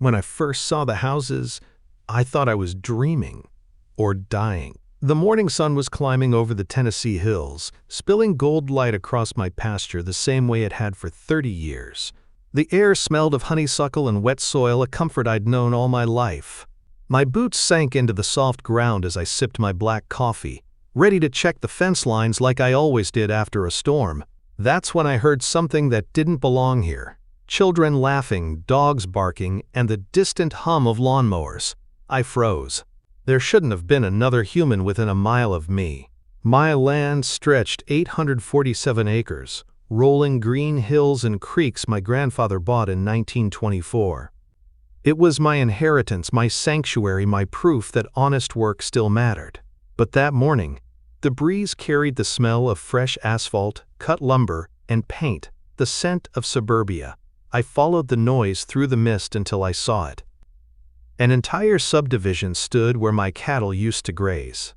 When I first saw the houses, I thought I was dreaming or dying. The morning sun was climbing over the Tennessee hills, spilling gold light across my pasture the same way it had for 30 years. The air smelled of honeysuckle and wet soil, a comfort I'd known all my life. My boots sank into the soft ground as I sipped my black coffee, ready to check the fence lines like I always did after a storm. That's when I heard something that didn't belong here. Children laughing, dogs barking, and the distant hum of lawnmowers. I froze. There shouldn't have been another human within a mile of me. My land stretched 847 acres, rolling green hills and creeks my grandfather bought in 1924. It was my inheritance, my sanctuary, my proof that honest work still mattered. But that morning, the breeze carried the smell of fresh asphalt, cut lumber, and paint, the scent of suburbia. I followed the noise through the mist until I saw it. An entire subdivision stood where my cattle used to graze.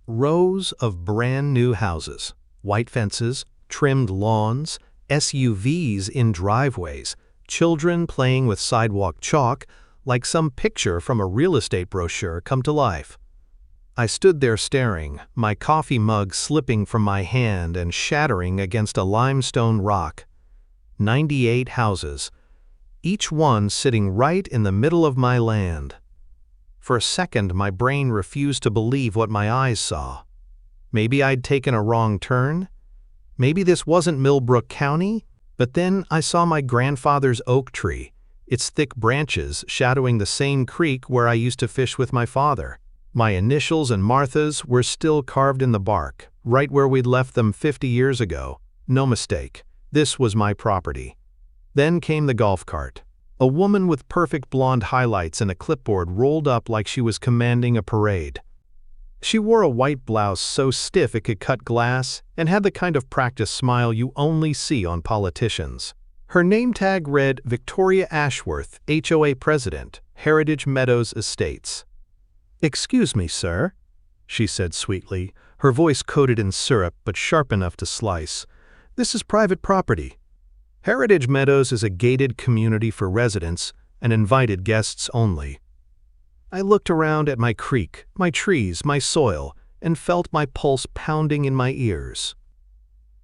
Rows of brand new houses, white fences, trimmed lawns, SUVs in driveways, children playing with sidewalk chalk, like some picture from a real estate brochure come to life. I stood there staring, my coffee mug slipping from my hand and shattering against a limestone rock. 98 houses, each one sitting right in the middle of my land. For a second, my brain refused to believe what my eyes saw. Maybe I'd taken a wrong turn? Maybe this wasn't Millbrook County? But then I saw my grandfather's oak tree, its thick branches shadowing the same creek where I used to fish with my father. My initials and Martha's were still carved in the bark, right where we'd left them 50 years ago. No mistake, this was my property. Then came the golf cart. A woman with perfect blonde highlights and a clipboard rolled up like she was commanding a parade. She wore a white blouse so stiff it could cut glass and had the kind of practiced smile you only see on politicians. Her name tag read Vicki Ashworth, HOA President, Heritage Meadows Estates. "Excuse me, sir," she said sweetly, her voice coated in syrup but sharp enough to slice. "This is private property. Heritage Meadows is a gated community for residents and invited guests only." I looked around at my creek, my trees, my soil, and felt my pulse pounding in my ears.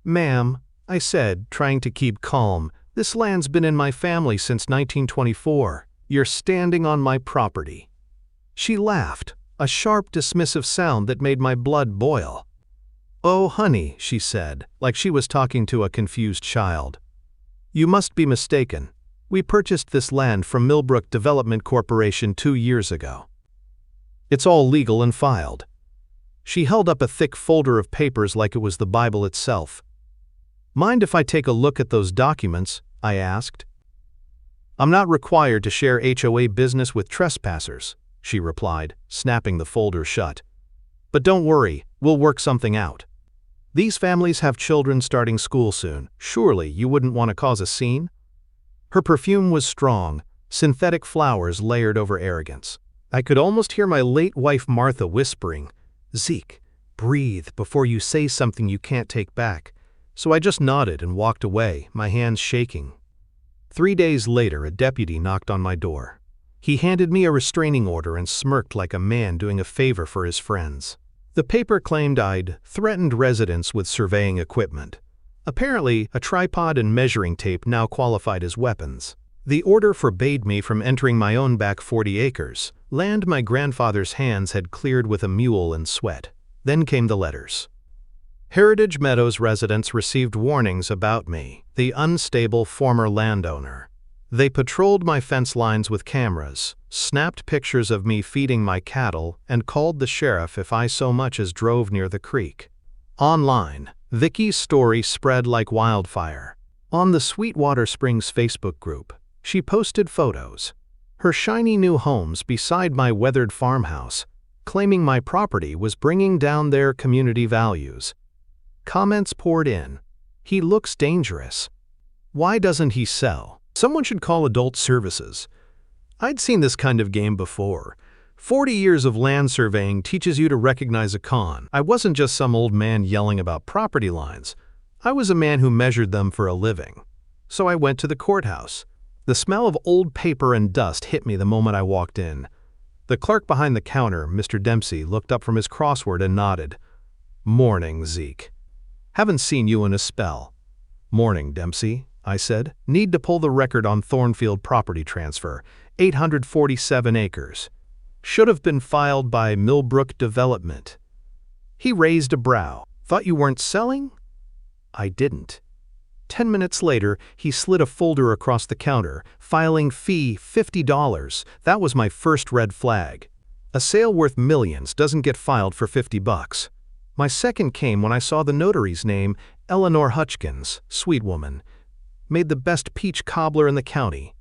"Ma'am," I said, trying to keep calm, "this land's been in my family since 1924. You're standing on my property." She laughed, a sharp, dismissive sound that made my blood boil. "Oh, honey," she said, like she was talking to a confused child. "You must be mistaken. We purchased this land from Millbrook Development Corporation 2 years ago. It's all legal and filed." She held up a thick folder of papers like it was the Bible itself. "Mind if I take a look at those documents?" I asked. "I'm not required to share HOA business with trespassers," she replied, snapping the folder shut. "But don't worry, we'll work something out. These families have children starting school soon. Surely you wouldn't want to cause a scene?" Her perfume was strong, synthetic flowers layered over arrogance. I could almost hear my late wife Martha whispering, "Zeke, breathe before you say something you can't take back." So I just nodded and walked away, my hands shaking. 3 days later, a deputy knocked on my door. He handed me a restraining order and smirked like a man doing a favor for his friends. The paper claimed I'd threatened residents with surveying equipment. Apparently, a tripod and measuring tape now qualified as weapons. The order forbade me from entering my own back 40 acres, land my grandfather's hands had cleared with a mule and sweat. Then came the letters. Heritage Meadows residents received warnings about me, the unstable former landowner. They patrolled my fence lines with cameras, snapped pictures of me feeding my cattle, and called the sheriff if I so much as drove near the creek. Online, Vicki's story spread like wildfire. On the Sweetwater Springs Facebook group, she posted photos. Her shiny new homes beside my weathered farmhouse, claiming my property was bringing down their community values. Comments poured in. "He looks dangerous. Why doesn't he sell? Someone should call adult services." I'd seen this kind of game before. 40 years of land surveying teaches you to recognize a con. I wasn't just some old man yelling about property lines. I was a man who measured them for a living. So I went to the courthouse. The smell of old paper and dust hit me the moment I walked in. The clerk behind the counter, Mr. Dempsey, looked up from his crossword and nodded. "Morning, Zeke. Haven't seen you in a spell." "Morning, Dempsey," I said. "Need to pull the record on Thornfield property transfer, 847 acres. Should have been filed by Millbrook Development." He raised a brow. "Thought you weren't selling?" I didn't. 10 minutes later, he slid a folder across the counter, filing fee $50. That was my first red flag. A sale worth millions doesn't get filed for $50. My second came when I saw the notary's name, Eleanor Hutchkins, sweet woman. Made the best peach cobbler in the county.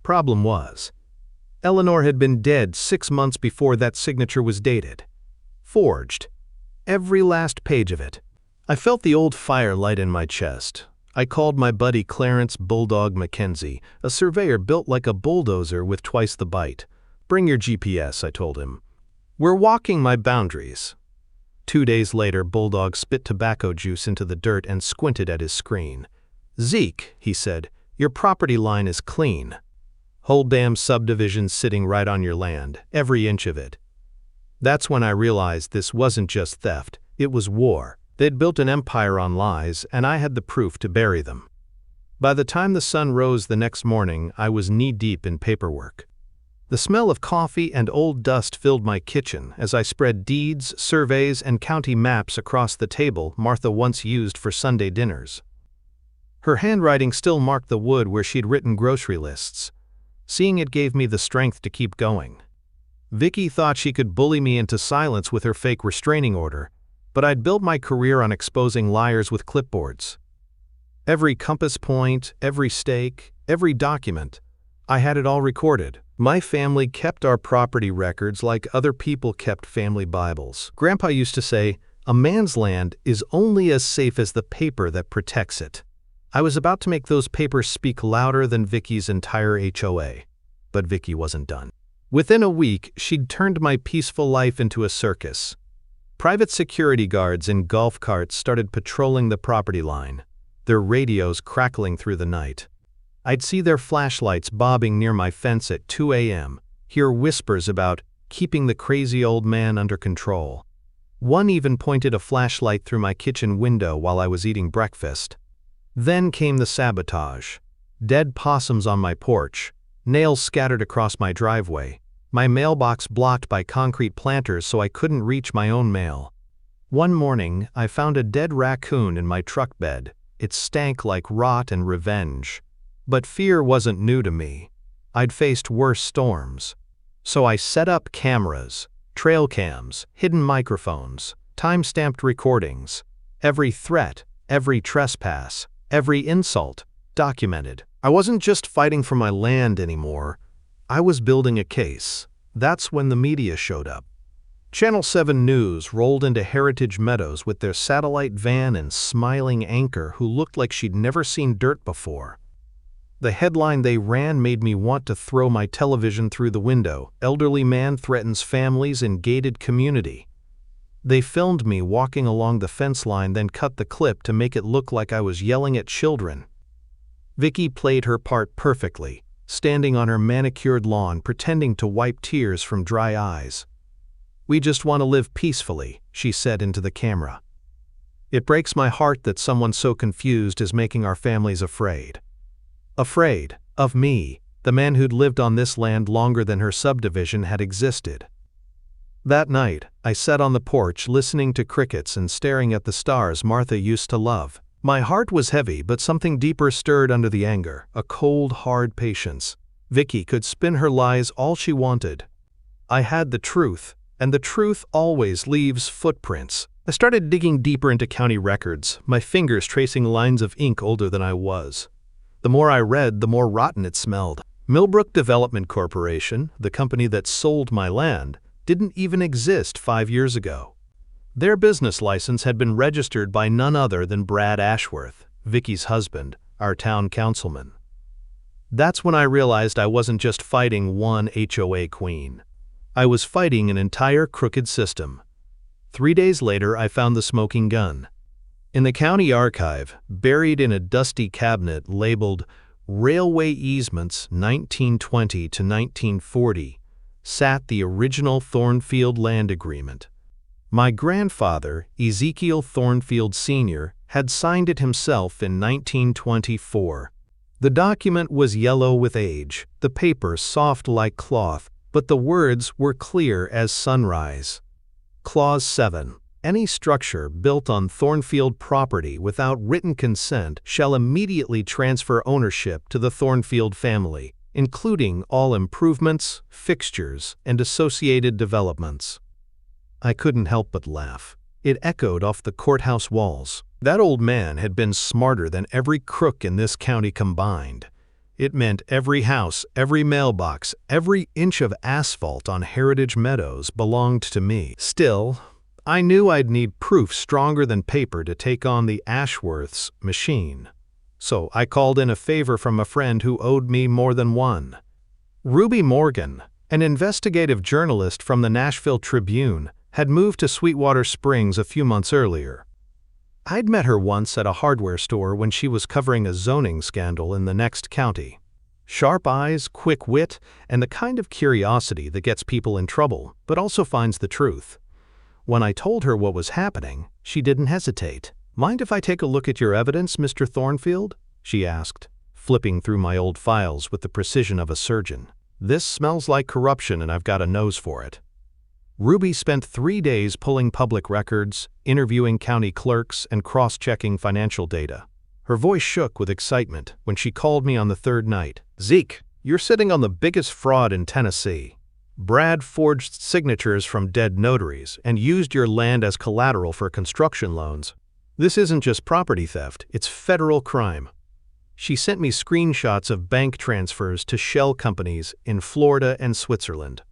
Problem was, Eleanor had been dead 6 months before that signature was dated. Forged. Every last page of it. I felt the old fire light in my chest. I called my buddy Clarence Bulldog Mackenzie, a surveyor built like a bulldozer with twice the bite. "Bring your GPS," I told him. "We're walking my boundaries." 2 days later, Bulldog spit tobacco juice into the dirt and squinted at his screen. "Zeke," he said, "your property line is clean. Whole damn subdivision sitting right on your land, every inch of it." That's when I realized this wasn't just theft, it was war. They'd built an empire on lies, and I had the proof to bury them. By the time the sun rose the next morning, I was knee-deep in paperwork. The smell of coffee and old dust filled my kitchen as I spread deeds, surveys, and county maps across the table Martha once used for Sunday dinners. Her handwriting still marked the wood where she'd written grocery lists. Seeing it gave me the strength to keep going. Vicki thought she could bully me into silence with her fake restraining order, but I'd built my career on exposing liars with clipboards. Every compass point, every stake, every document, I had it all recorded. My family kept our property records like other people kept family Bibles. Grandpa used to say, "A man's land is only as safe as the paper that protects it." I was about to make those papers speak louder than Vicki's entire HOA. But Vicki wasn't done. Within a week, she'd turned my peaceful life into a circus. Private security guards in golf carts started patrolling the property line, their radios crackling through the night. I'd see their flashlights bobbing near my fence at 2 a.m., hear whispers about keeping the crazy old man under control. One even pointed a flashlight through my kitchen window while I was eating breakfast. Then came the sabotage. Dead possums on my porch, nails scattered across my driveway, my mailbox blocked by concrete planters so I couldn't reach my own mail. One morning, I found a dead raccoon in my truck bed. It stank like rot and revenge. But fear wasn't new to me. I'd faced worse storms. So I set up cameras, trail cams, hidden microphones, time-stamped recordings. Every threat, every trespass, every insult, documented. I wasn't just fighting for my land anymore. I was building a case. That's when the media showed up. Channel 7 News rolled into Heritage Meadows with their satellite van and smiling anchor who looked like she'd never seen dirt before. The headline they ran made me want to throw my television through the window. "Elderly man threatens families in gated community." They filmed me walking along the fence line, then cut the clip to make it look like I was yelling at children. Vicki played her part perfectly, standing on her manicured lawn pretending to wipe tears from dry eyes. "We just want to live peacefully," she said into the camera. "It breaks my heart that someone so confused is making our families afraid. Afraid of me, the man who'd lived on this land longer than her subdivision had existed." That night, I sat on the porch listening to crickets and staring at the stars Martha used to love. My heart was heavy, but something deeper stirred under the anger, a cold, hard patience. Vicki could spin her lies all she wanted. I had the truth, and the truth always leaves footprints. I started digging deeper into county records, my fingers tracing lines of ink older than I was. The more I read, the more rotten it smelled. Millbrook Development Corporation, the company that sold my land, didn't even exist 5 years ago. Their business license had been registered by none other than Brad Ashworth, Vicki's husband, our town councilman. That's when I realized I wasn't just fighting one HOA queen. I was fighting an entire crooked system. 3 days later, I found the smoking gun. In the county archive, buried in a dusty cabinet labeled Railway easements 1920 to 1940 sat the original Thornfield land agreement. My grandfather, Ezekiel Thornfield Sr., had signed it himself in 1924. The document was yellow with age, the paper soft like cloth, but the words were clear as sunrise. Clause 7. Any structure built on Thornfield property without written consent shall immediately transfer ownership to the Thornfield family, including all improvements, fixtures, and associated developments. I couldn't help but laugh. It echoed off the courthouse walls. That old man had been smarter than every crook in this county combined. It meant every house, every mailbox, every inch of asphalt on Heritage Meadows belonged to me. Still, I knew I'd need proof stronger than paper to take on the Ashworth's machine. So I called in a favor from a friend who owed me more than one. Ruby Morgan, an investigative journalist from the Nashville Tribune, had moved to Sweetwater Springs a few months earlier. I'd met her once at a hardware store when she was covering a zoning scandal in the next county. Sharp eyes, quick wit, and the kind of curiosity that gets people in trouble, but also finds the truth. When I told her what was happening, she didn't hesitate. "Mind if I take a look at your evidence, Mr. Thornfield?" she asked, flipping through my old files with the precision of a surgeon. "This smells like corruption and I've got a nose for it." Ruby spent 3 days pulling public records, interviewing county clerks, and cross-checking financial data. Her voice shook with excitement when she called me on the third night. "Zeke, you're sitting on the biggest fraud in Tennessee. Brad forged signatures from dead notaries and used your land as collateral for construction loans. This isn't just property theft, it's federal crime." She sent me screenshots of bank transfers to shell companies in Florida and Switzerland.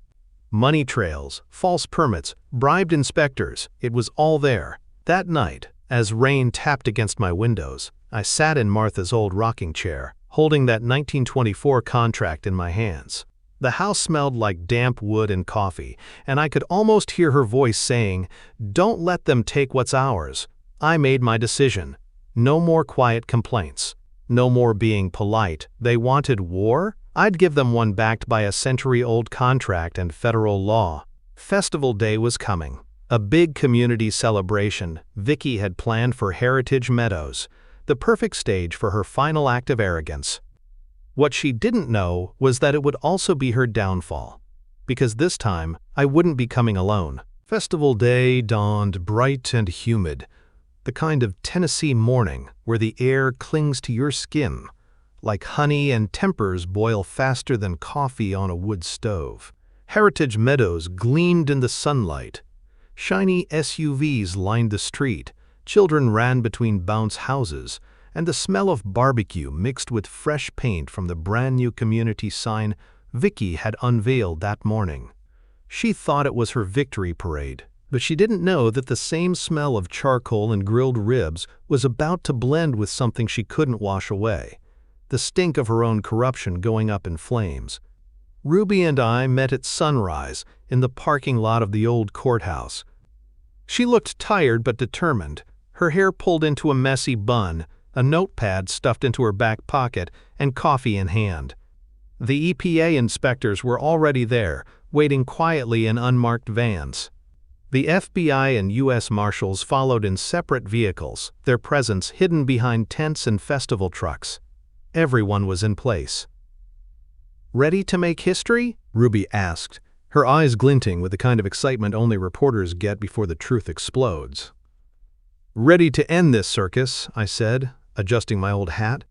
Money trails, false permits, bribed inspectors, it was all there. That night, as rain tapped against my windows, I sat in Martha's old rocking chair, holding that 1924 contract in my hands. The house smelled like damp wood and coffee, and I could almost hear her voice saying, "Don't let them take what's ours." I made my decision. No more quiet complaints. No more being polite. They wanted war? I'd give them one backed by a century-old contract and federal law. Festival Day was coming. A big community celebration Vicki had planned for Heritage Meadows, the perfect stage for her final act of arrogance. What she didn't know was that it would also be her downfall, because this time I wouldn't be coming alone. Festival Day dawned bright and humid, the kind of Tennessee morning where the air clings to your skin, like honey, and tempers boil faster than coffee on a wood stove. Heritage Meadows gleamed in the sunlight. Shiny SUVs lined the street, children ran between bounce houses, and the smell of barbecue mixed with fresh paint from the brand-new community sign Vicki had unveiled that morning. She thought it was her victory parade, but she didn't know that the same smell of charcoal and grilled ribs was about to blend with something she couldn't wash away. The stink of her own corruption going up in flames. Ruby and I met at sunrise in the parking lot of the old courthouse. She looked tired but determined, her hair pulled into a messy bun, a notepad stuffed into her back pocket, and coffee in hand. The EPA inspectors were already there, waiting quietly in unmarked vans. The FBI and U.S. Marshals followed in separate vehicles, their presence hidden behind tents and festival trucks. Everyone was in place. "Ready to make history?" Ruby asked, her eyes glinting with the kind of excitement only reporters get before the truth explodes. "Ready to end this circus," I said, adjusting my old hat.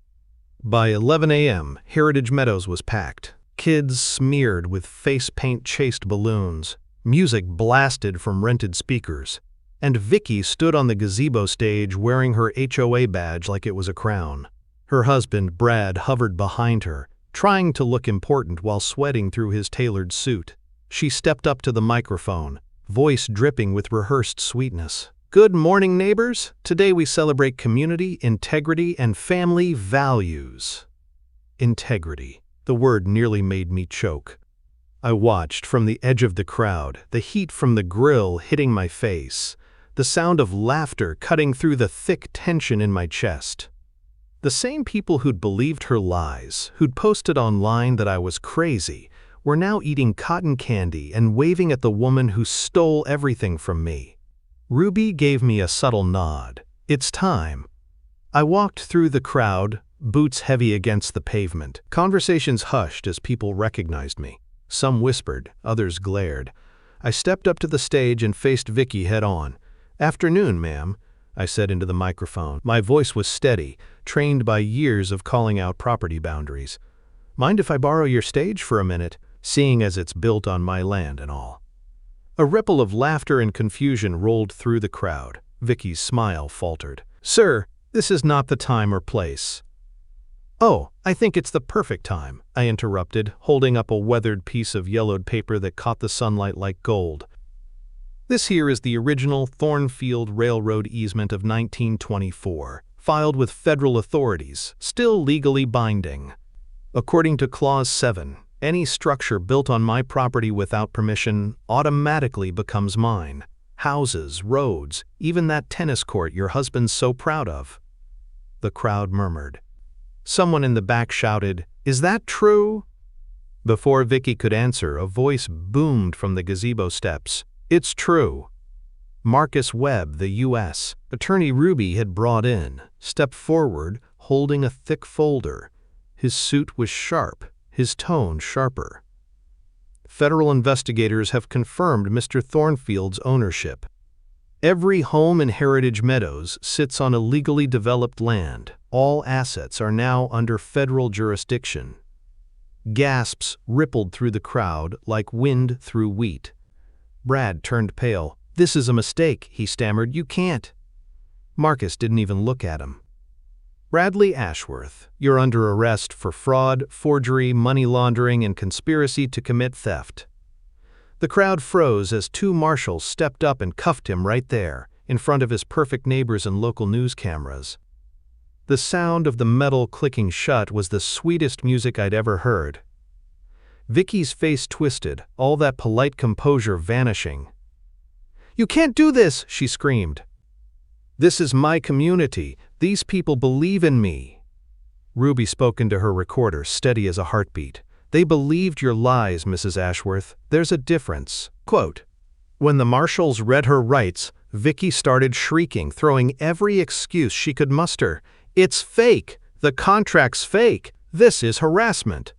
By 11 a.m., Heritage Meadows was packed. Kids smeared with face paint-chased balloons, music blasted from rented speakers, and Vicki stood on the gazebo stage wearing her HOA badge like it was a crown. Her husband, Brad, hovered behind her, trying to look important while sweating through his tailored suit. She stepped up to the microphone, voice dripping with rehearsed sweetness. "Good morning, neighbors. Today we celebrate community, integrity, and family values." Integrity. The word nearly made me choke. I watched from the edge of the crowd, the heat from the grill hitting my face, the sound of laughter cutting through the thick tension in my chest. The same people who'd believed her lies, who'd posted online that I was crazy, were now eating cotton candy and waving at the woman who stole everything from me. Ruby gave me a subtle nod. It's time. I walked through the crowd, boots heavy against the pavement. Conversations hushed as people recognized me. Some whispered, others glared. I stepped up to the stage and faced Vicki head-on. "Afternoon, ma'am," I said into the microphone. My voice was steady, trained by years of calling out property boundaries. "Mind if I borrow your stage for a minute, seeing as it's built on my land and all?" A ripple of laughter and confusion rolled through the crowd. Vicki's smile faltered. "Sir, this is not the time or place." "Oh, I think it's the perfect time," I interrupted, holding up a weathered piece of yellowed paper that caught the sunlight like gold. "This here is the original Thornfield Railroad easement of 1924, filed with federal authorities, still legally binding. According to Clause 7, any structure built on my property without permission automatically becomes mine. Houses, roads, even that tennis court your husband's so proud of." The crowd murmured. Someone in the back shouted, "Is that true?" Before Vicki could answer, a voice boomed from the gazebo steps. "It's true." Marcus Webb, the U.S. attorney Ruby had brought in, stepped forward, holding a thick folder. His suit was sharp, his tone sharper. "Federal investigators have confirmed Mr. Thornfield's ownership. Every home in Heritage Meadows sits on illegally developed land. All assets are now under federal jurisdiction." Gasps rippled through the crowd like wind through wheat. Brad turned pale. "This is a mistake," he stammered. "You can't." Marcus didn't even look at him. "Bradley Ashworth, you're under arrest for fraud, forgery, money laundering, and conspiracy to commit theft." The crowd froze as two marshals stepped up and cuffed him right there, in front of his perfect neighbors and local news cameras. The sound of the metal clicking shut was the sweetest music I'd ever heard. Vicki's face twisted, all that polite composure vanishing. "You can't do this!" she screamed. "This is my community. These people believe in me." Ruby spoke into her recorder, steady as a heartbeat. "They believed your lies, Mrs. Ashworth. There's a difference." Quote, when the marshals read her rights, Vicki started shrieking, throwing every excuse she could muster. "It's fake! The contract's fake! This is harassment!"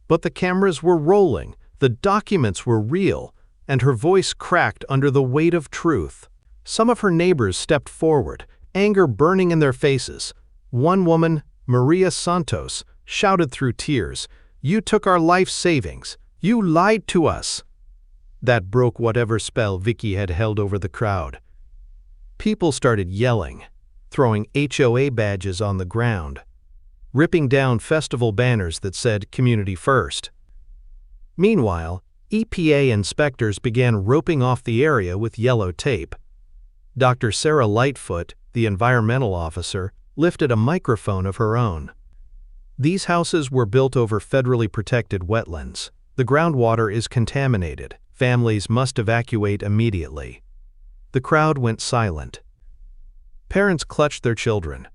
But the cameras were rolling, the documents were real, and her voice cracked under the weight of truth. Some of her neighbors stepped forward, anger burning in their faces. One woman, Maria Santos, shouted through tears, "You took our life savings. You lied to us." That broke whatever spell Vicki had held over the crowd. People started yelling, throwing HOA badges on the ground, ripping down festival banners that said "Community First." Meanwhile, EPA inspectors began roping off the area with yellow tape. Dr. Sarah Lightfoot, the environmental officer, lifted a microphone of her own. "These houses were built over federally protected wetlands. The groundwater is contaminated. Families must evacuate immediately." The crowd went silent. Parents clutched their children.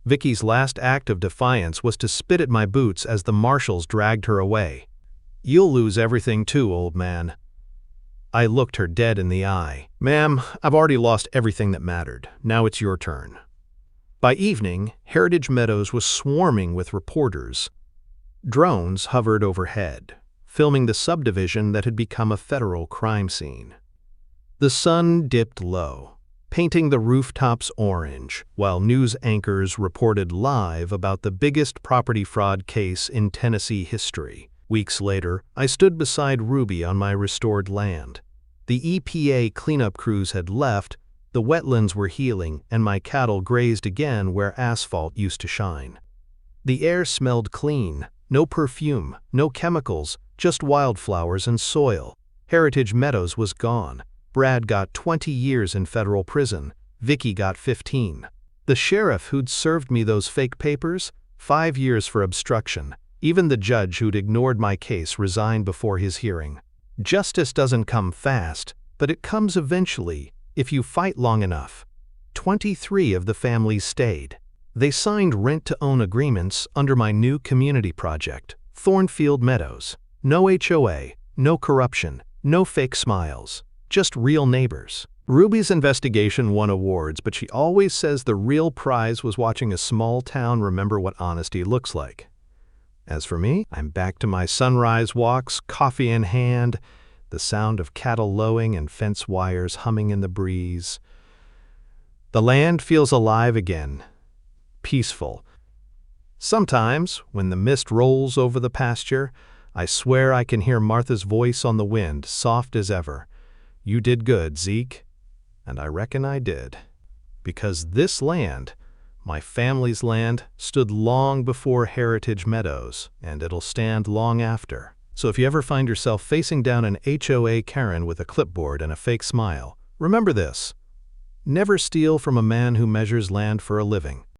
Vicki's last act of defiance was to spit at my boots as the marshals dragged her away. "You'll lose everything too, old man." I looked her dead in the eye. "Ma'am, I've already lost everything that mattered. Now it's your turn." By evening, Heritage Meadows was swarming with reporters. Drones hovered overhead, filming the subdivision that had become a federal crime scene. The sun dipped low, painting the rooftops orange, while news anchors reported live about the biggest property fraud case in Tennessee history. Weeks later, I stood beside Ruby on my restored land. The EPA cleanup crews had left, the wetlands were healing, and my cattle grazed again where asphalt used to shine. The air smelled clean, no perfume, no chemicals, just wildflowers and soil. Heritage Meadows was gone. Brad got 20 years in federal prison. Vicki got 15. The sheriff who'd served me those fake papers, 5 years for obstruction. Even the judge who'd ignored my case resigned before his hearing. Justice doesn't come fast, but it comes eventually, if you fight long enough. 23 of the families stayed. They signed rent-to-own agreements under my new community project, Thornfield Meadows. No HOA, no corruption, no fake smiles, just real neighbors. Ruby's investigation won awards, but she always says the real prize was watching a small town remember what honesty looks like. As for me, I'm back to my sunrise walks, coffee in hand, the sound of cattle lowing and fence wires humming in the breeze. The land feels alive again, peaceful. Sometimes, when the mist rolls over the pasture, I swear I can hear Martha's voice on the wind, soft as ever. "You did good, Zeke." And I reckon I did. Because this land, my family's land, stood long before Heritage Meadows, and it'll stand long after. So if you ever find yourself facing down an HOA Karen with a clipboard and a fake smile, remember this: never steal from a man who measures land for a living.